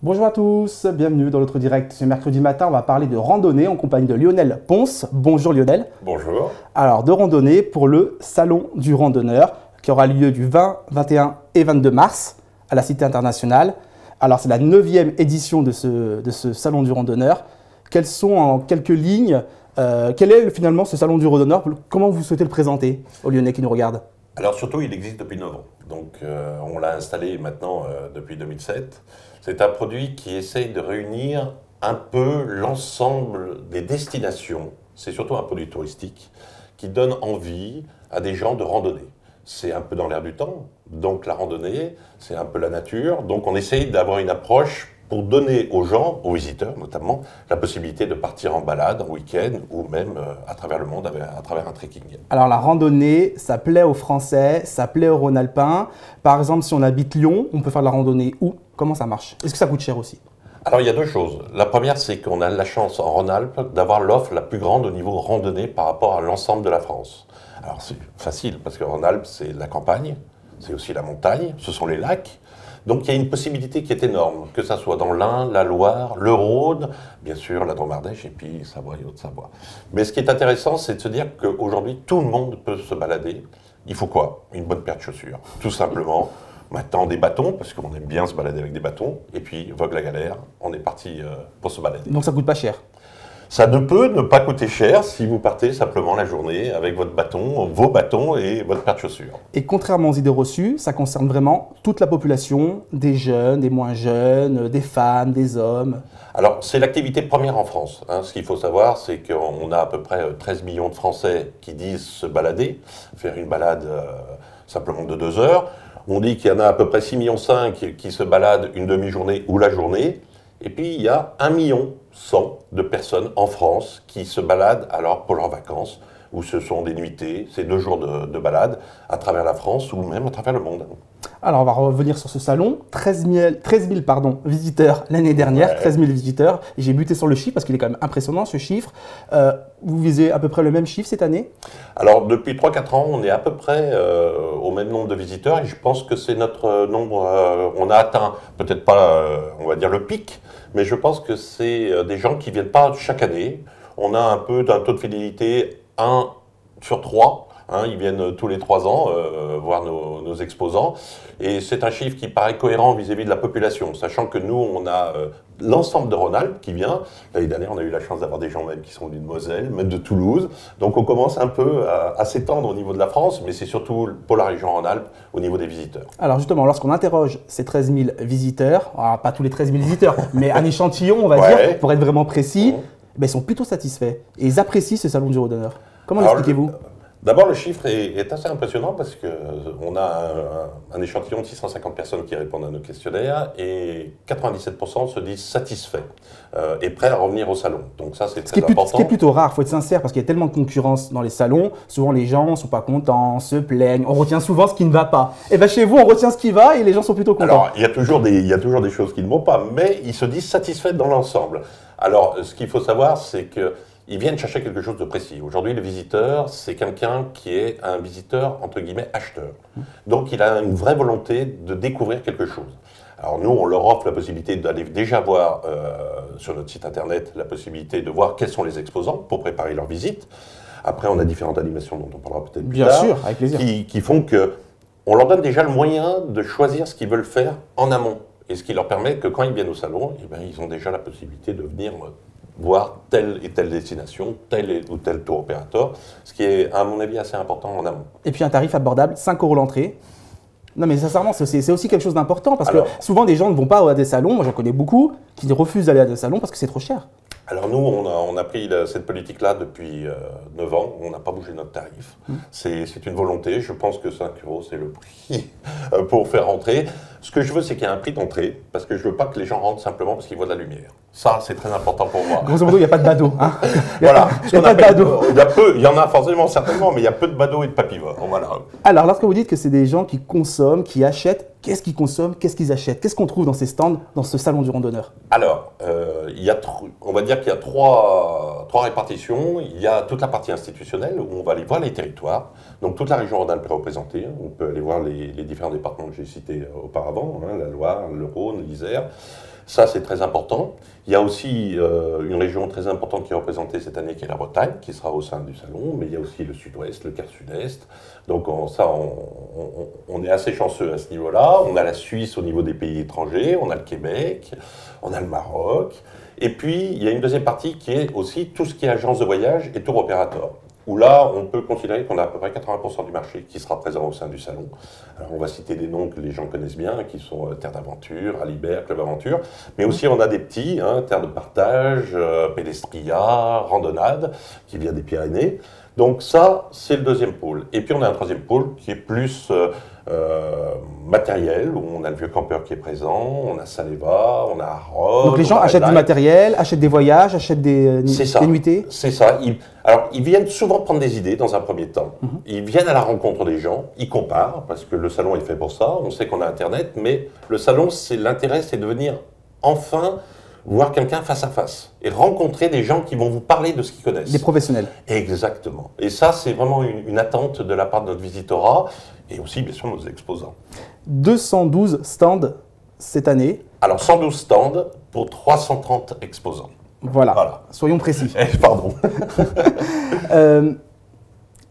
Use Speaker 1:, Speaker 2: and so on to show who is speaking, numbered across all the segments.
Speaker 1: Bonjour à tous, bienvenue dans notre direct. Ce mercredi matin, on va parler de randonnée en compagnie de Lionel Ponce. Bonjour Lionel.
Speaker 2: Bonjour.
Speaker 1: Alors, de randonnée pour le Salon du Randonneur qui aura lieu du 20, 21 et 22 mars à la Cité internationale. Alors, c'est la 9e édition de ce Salon du Randonneur. Quelles sont en quelques lignes, quel est finalement ce Salon du Randonneur? Comment vous souhaitez le présenter aux Lyonnais qui nous regardent?
Speaker 2: Alors surtout, il existe depuis 9 ans. Donc on l'a installé maintenant depuis 2007. C'est un produit qui essaye de réunir un peu l'ensemble des destinations. C'est surtout un produit touristique qui donne envie à des gens de randonner. C'est un peu dans l'air du temps, donc la randonnée, c'est un peu la nature. Donc on essaye d'avoir une approche pour donner aux gens, aux visiteurs notamment, la possibilité de partir en balade, en week-end ou même à travers le monde, à travers un trekking.
Speaker 1: Alors la randonnée, ça plaît aux Français, ça plaît aux Rhône-Alpins. Par exemple, si on habite Lyon, on peut faire de la randonnée où? Comment ça marche? Est-ce que ça coûte cher aussi?
Speaker 2: Alors il y a deux choses. La première, c'est qu'on a la chance en Rhône-Alpes d'avoir l'offre la plus grande au niveau randonnée par rapport à l'ensemble de la France. Alors c'est facile parce que Rhône-Alpes, c'est la campagne, c'est aussi la montagne, ce sont les lacs. Donc il y a une possibilité qui est énorme, que ça soit dans l'Ain, la Loire, le Rhône, bien sûr la Drôme-Ardèche et puis Savoie et Haute-Savoie. Mais ce qui est intéressant, c'est de se dire qu'aujourd'hui, tout le monde peut se balader. Il faut quoi? Une bonne paire de chaussures, tout simplement. Maintenant des bâtons, parce qu'on aime bien se balader avec des bâtons. Et puis, vogue la galère, on est parti pour se balader.
Speaker 1: Donc ça coûte pas cher?
Speaker 2: Ça ne peut ne pas coûter cher si vous partez simplement la journée avec votre bâton, vos bâtons et votre paire de chaussures.
Speaker 1: Et contrairement aux idées reçues, ça concerne vraiment toute la population, des jeunes, des moins jeunes, des femmes, des hommes.
Speaker 2: Alors, c'est l'activité première en France. Ce qu'il faut savoir, c'est qu'on a à peu près 13 millions de Français qui disent se balader, faire une balade simplement de 2 heures. On dit qu'il y en a à peu près 6,5 millions qui se baladent une demi-journée ou la journée. Et puis, il y a 1,1 million de personnes en France qui se baladent alors pour leurs vacances, où ce sont des nuitées, c'est 2 jours de balade à travers la France ou même à travers le monde.
Speaker 1: Alors, on va revenir sur ce salon. 13 000 visiteurs l'année dernière, ouais. 13 000 visiteurs. J'ai buté sur le chiffre parce qu'il est quand même impressionnant, ce chiffre. Vous visez à peu près le même chiffre cette année?
Speaker 2: Alors, depuis 3-4 ans, on est à peu près au même nombre de visiteurs et je pense que c'est notre nombre. On a atteint, peut-être pas, on va dire, le pic, mais je pense que c'est des gens qui ne viennent pas chaque année. On a un peu d'un taux de fidélité 1 sur 3. Ils viennent tous les 3 ans voir nos exposants. Et c'est un chiffre qui paraît cohérent vis-à-vis de la population, sachant que nous, on a l'ensemble de Rhône-Alpes qui vient. L'année dernière, on a eu la chance d'avoir des gens même qui sont venus de Moselle, même de Toulouse. Donc on commence un peu à s'étendre au niveau de la France, mais c'est surtout pour la région Rhône-Alpes au niveau des visiteurs.
Speaker 1: Alors justement, lorsqu'on interroge ces 13 000 visiteurs, alors pas tous les 13 000 visiteurs, mais un échantillon, on va dire, pour être vraiment précis, ils sont plutôt satisfaits. Et ils apprécient ce salon du Randonneur. Comment l'expliquez-vous?
Speaker 2: D'abord, le chiffre est assez impressionnant parce qu'on a un échantillon de 650 personnes qui répondent à nos questionnaires et 97% se disent satisfaits et prêts à revenir au salon. Donc ça, c'est très important.
Speaker 1: Ce qui est plutôt rare, il faut être sincère, parce qu'il y a tellement de concurrence dans les salons. Souvent, les gens ne sont pas contents, se plaignent. On retient souvent ce qui ne va pas. Et bien chez vous, on retient ce qui va et les gens sont plutôt contents.
Speaker 2: Alors, il y a toujours des choses qui ne vont pas, mais ils se disent satisfaits dans l'ensemble. Alors, ce qu'il faut savoir, c'est que ils viennent chercher quelque chose de précis. Aujourd'hui, le visiteur, c'est quelqu'un qui est un visiteur, entre guillemets, acheteur. Donc, il a une vraie volonté de découvrir quelque chose. Alors, nous, on leur offre la possibilité d'aller déjà voir sur notre site internet, la possibilité de voir quels sont les exposants pour préparer leur visite. Après, on a différentes animations dont on parlera peut-être plus tard.
Speaker 1: Bien sûr, avec plaisir.
Speaker 2: Qui font qu'on leur donne déjà le moyen de choisir ce qu'ils veulent faire en amont. Et ce qui leur permet que quand ils viennent au salon, ils ont déjà la possibilité de venir voir telle et telle destination, tel ou tel tour opérateur, ce qui est, à mon avis, assez important en amont.
Speaker 1: Et puis un tarif abordable, 5 € l'entrée. Non mais sincèrement, c'est aussi quelque chose d'important, parce que souvent des gens ne vont pas à des salons, moi j'en connais beaucoup, qui refusent d'aller à des salons parce que c'est trop cher.
Speaker 2: Alors nous, on a pris cette politique-là depuis 9 ans, on n'a pas bougé notre tarif. C'est une volonté, je pense que 5 €, c'est le prix pour faire rentrer. Ce que je veux, c'est qu'il y ait un prix d'entrée, parce que je ne veux pas que les gens rentrent simplement parce qu'ils voient de la lumière. Ça, c'est très important pour moi.
Speaker 1: Grosso modo, il n'y a pas de badaud. Hein.
Speaker 2: Voilà.
Speaker 1: Il n'y a pas de badaud.
Speaker 2: Il y en a forcément, certainement, mais il y a peu de badauds et de papivores. Voilà.
Speaker 1: Alors, lorsque vous dites que c'est des gens qui consomment, qui achètent, qu'est-ce qu'ils consomment, qu'est-ce qu'ils achètent? Qu'est-ce qu'on trouve dans ces stands, dans ce salon du randonneur?
Speaker 2: Alors, on va dire qu'il y a trois répartitions. Il y a toute la partie institutionnelle, où on va aller voir les territoires. Donc, toute la région Rhône-Alpes est représentée. On peut aller voir les différents départements que j'ai cités auparavant, la Loire, le Rhône, l'Isère. Ça, c'est très important. Il y a aussi une région très importante qui est représentée cette année, qui est la Bretagne, qui sera au sein du salon, mais il y a aussi le sud-ouest, le quart sud-est. Donc on est assez chanceux à ce niveau-là. On a la Suisse au niveau des pays étrangers, on a le Québec, on a le Maroc. Et puis, il y a une deuxième partie qui est aussi tout ce qui est agence de voyage et tour opérateur, où là, on peut considérer qu'on a à peu près 80% du marché qui sera présent au sein du salon. Alors, on va citer des noms que les gens connaissent bien, qui sont Terre d'Aventure, Alibert, Club Aventure, mais aussi on a des petits, Terre de Partage, Pédestria, Randonnade, qui vient des Pyrénées. Donc ça, c'est le deuxième pôle. Et puis on a un troisième pôle qui est plus matériel, où on a le vieux campeur qui est présent, on a Saleva, on a Arod.
Speaker 1: Donc les gens achètent du matériel, achètent des voyages, achètent des nuitées.
Speaker 2: C'est ça. Alors ils viennent souvent prendre des idées dans un premier temps. Ils viennent à la rencontre des gens, ils comparent, parce que le salon est fait pour ça. On sait qu'on a Internet, mais le salon, l'intérêt, c'est de venir enfin voir quelqu'un face à face et rencontrer des gens qui vont vous parler de ce qu'ils connaissent.
Speaker 1: Des professionnels.
Speaker 2: Exactement. Et ça, c'est vraiment une attente de la part de notre visitorat et aussi, bien sûr, nos exposants. 212
Speaker 1: stands cette année.
Speaker 2: Alors, 112 stands pour 330 exposants.
Speaker 1: Voilà. Soyons précis.
Speaker 2: Pardon.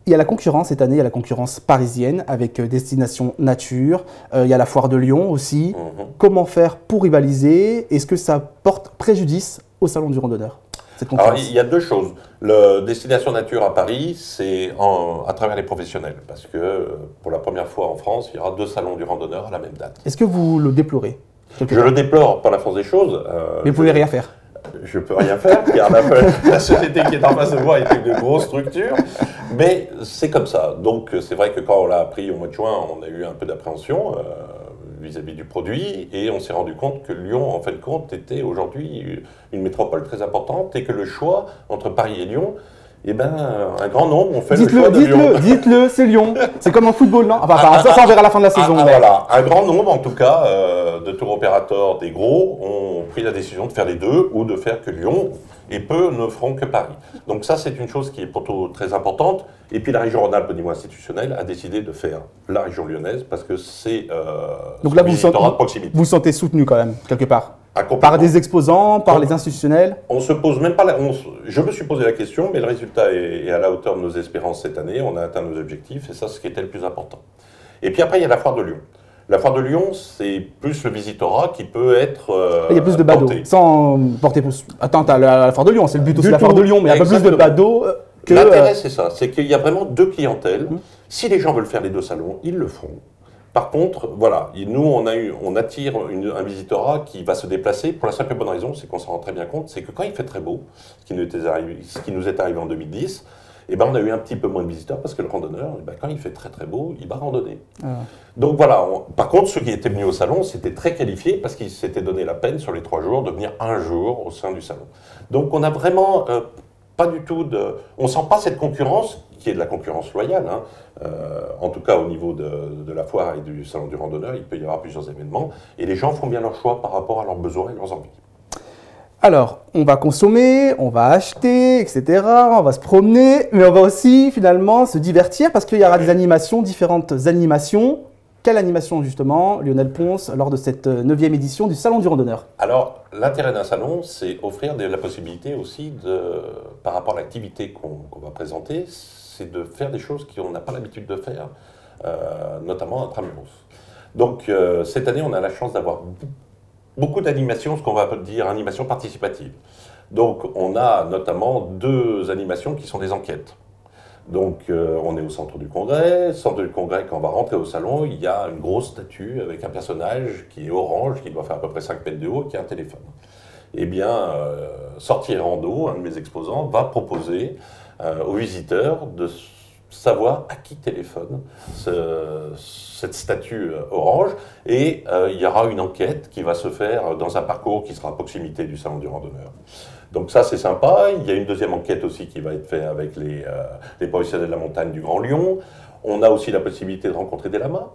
Speaker 1: Il y a la concurrence cette année, il y a la concurrence parisienne avec Destination Nature, il y a la foire de Lyon aussi. Comment faire pour rivaliser? Est-ce que ça porte préjudice au Salon du Randonneur, cette concurrence?
Speaker 2: Alors, il y a deux choses. Le Destination Nature à Paris, c'est à travers les professionnels, parce que pour la première fois en France, il y aura 2 salons du randonneur à la même date.
Speaker 1: Est-ce que vous le déplorez?
Speaker 2: Je le déplore par la force des choses.
Speaker 1: Mais vous pouvez rien faire.
Speaker 2: Je peux rien faire, car la société qui est en face de moi est une grosse structure, mais c'est comme ça. Donc c'est vrai que quand on l'a appris au mois de juin, on a eu un peu d'appréhension vis-à-vis du produit, et on s'est rendu compte que Lyon, en fin de compte, était aujourd'hui une métropole très importante, et que le choix entre Paris et Lyon, eh ben, un grand nombre ont fait le choix de Lyon.
Speaker 1: Dites-le, c'est Lyon. C'est comme en football, non? Enfin, ça, on verra à la fin de la saison.
Speaker 2: Voilà, un grand nombre, en tout cas, de tour opérateurs des gros ont pris la décision de faire les deux ou de faire que Lyon, et peu ne feront que Paris. Donc ça, c'est une chose qui est plutôt très importante. Et puis la région Rhône-Alpes, au niveau institutionnel, a décidé de faire la région lyonnaise parce que c'est
Speaker 1: donc là,
Speaker 2: de proximité.
Speaker 1: Vous sentez soutenu quand même, quelque part? Par des exposants, par les institutionnels?
Speaker 2: On se pose même pas je me suis posé la question, mais le résultat est à la hauteur de nos espérances cette année. On a atteint nos objectifs et ça, c'est ce qui était le plus important. Et puis après, il y a la foire de Lyon. La foire de Lyon, c'est plus le visitorat qui peut être
Speaker 1: il y a plus de badauds, sans porter atteinte à la foire de Lyon. C'est le but aussi de la foire de Lyon, mais il y a pas plus de badauds que...
Speaker 2: L'intérêt, c'est ça. C'est qu'il y a vraiment 2 clientèles. Si les gens veulent faire les 2 salons, ils le feront. Par contre, voilà, nous, on attire un visitorat qui va se déplacer pour la simple et bonne raison, c'est qu'on s'en rend très bien compte, c'est que quand il fait très beau, ce qui nous est arrivé en 2010, eh ben, on a eu un petit peu moins de visiteurs parce que le randonneur, eh ben, quand il fait très très beau, il va randonner. Donc voilà, par contre, ceux qui étaient venus au salon, c'était très qualifié parce qu'ils s'étaient donné la peine sur les 3 jours de venir un jour au sein du salon. Donc on a vraiment pas du tout on sent pas cette concurrence qui est de la concurrence loyale. En tout cas, au niveau de la foire et du salon du randonneur, il peut y avoir plusieurs événements et les gens font bien leur choix par rapport à leurs besoins et leurs envies.
Speaker 1: Alors, on va consommer, on va acheter, etc. On va se promener, mais on va aussi finalement se divertir parce qu'il y aura des animations, différentes animations. Quelle animation justement, Lionel Ponce, lors de cette 9e édition du Salon du Randonneur?
Speaker 2: Alors, l'intérêt d'un salon, c'est offrir la possibilité aussi, par rapport à l'activité qu'on va présenter, c'est de faire des choses qu'on n'a pas l'habitude de faire, notamment intramuros. Donc, cette année, on a la chance d'avoir beaucoup d'animations, ce qu'on va dire animations participatives. Donc, on a notamment 2 animations qui sont des enquêtes. Donc, on est au centre du congrès. Centre du congrès, quand on va rentrer au salon, il y a une grosse statue avec un personnage qui est orange, qui doit faire à peu près 5 mètres de haut, qui a un téléphone. Eh bien, Sortir Rando, un de mes exposants, va proposer aux visiteurs de savoir à qui téléphone cette statue orange. Et il y aura une enquête qui va se faire dans un parcours qui sera à proximité du Salon du Randonneur. Donc ça, c'est sympa. Il y a une deuxième enquête aussi qui va être faite avec les professionnels de la montagne du Grand Lyon. On a aussi la possibilité de rencontrer des lamas.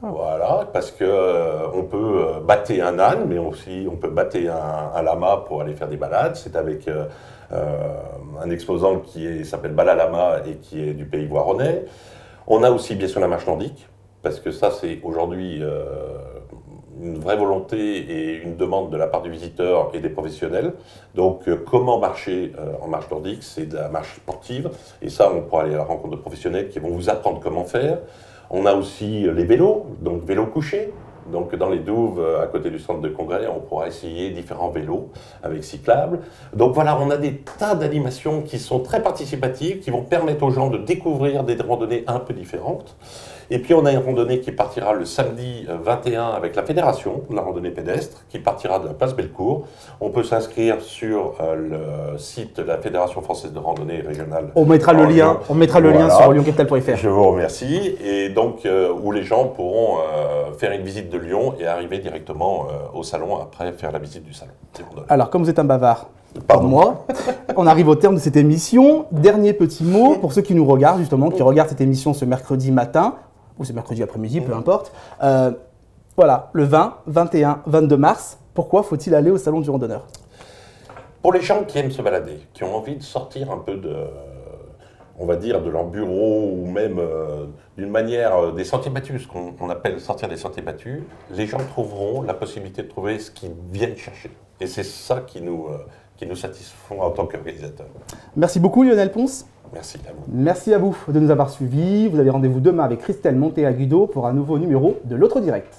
Speaker 2: Voilà, parce qu'on peut battre un âne, mais aussi on peut battre un lama pour aller faire des balades. C'est avec un exposant qui s'appelle Bala Lama et qui est du pays voironnais. On a aussi bien sûr la marche nordique, parce que ça c'est aujourd'hui une vraie volonté et une demande de la part du visiteur et des professionnels. Donc, comment marcher en marche nordique? C'est de la marche sportive. Et ça, on pourra aller à la rencontre de professionnels qui vont vous apprendre comment faire. On a aussi les vélos, donc vélos couchés. Donc, dans les douves, à côté du centre de congrès, on pourra essayer différents vélos avec cyclables. Donc voilà, on a des tas d'animations qui sont très participatives, qui vont permettre aux gens de découvrir des randonnées un peu différentes. Et puis, on a une randonnée qui partira le samedi 21 avec la Fédération de la randonnée pédestre, qui partira de la place Bellecour. On peut s'inscrire sur le site de la Fédération française de randonnée régionale.
Speaker 1: On mettra le lien, sur lyoncapital.fr.
Speaker 2: Je vous remercie. Et donc, où les gens pourront faire une visite de Lyon et arriver directement au salon après faire la visite du salon.
Speaker 1: Alors, comme vous êtes un bavard, comme moi, on arrive au terme de cette émission. Dernier petit mot pour ceux qui nous regardent, justement, qui regardent cette émission ce mercredi matin, ou ce mercredi après-midi, peu importe. Voilà, le 20, 21, 22 mars, pourquoi faut-il aller au Salon du Randonneur?
Speaker 2: Pour les gens qui aiment se balader, qui ont envie de sortir un peu de, on va dire, de leur bureau ou même d'une manière des sentiers battus, ce qu'on appelle sortir des sentiers battus, les gens trouveront la possibilité de trouver ce qu'ils viennent chercher. Et c'est ça qui nous satisfont en tant qu'organisateurs.
Speaker 1: Merci beaucoup Lionel Ponce.
Speaker 2: Merci à vous.
Speaker 1: Merci à vous de nous avoir suivis. Vous avez rendez-vous demain avec Christelle Monteagudo pour un nouveau numéro de l'Autre Direct.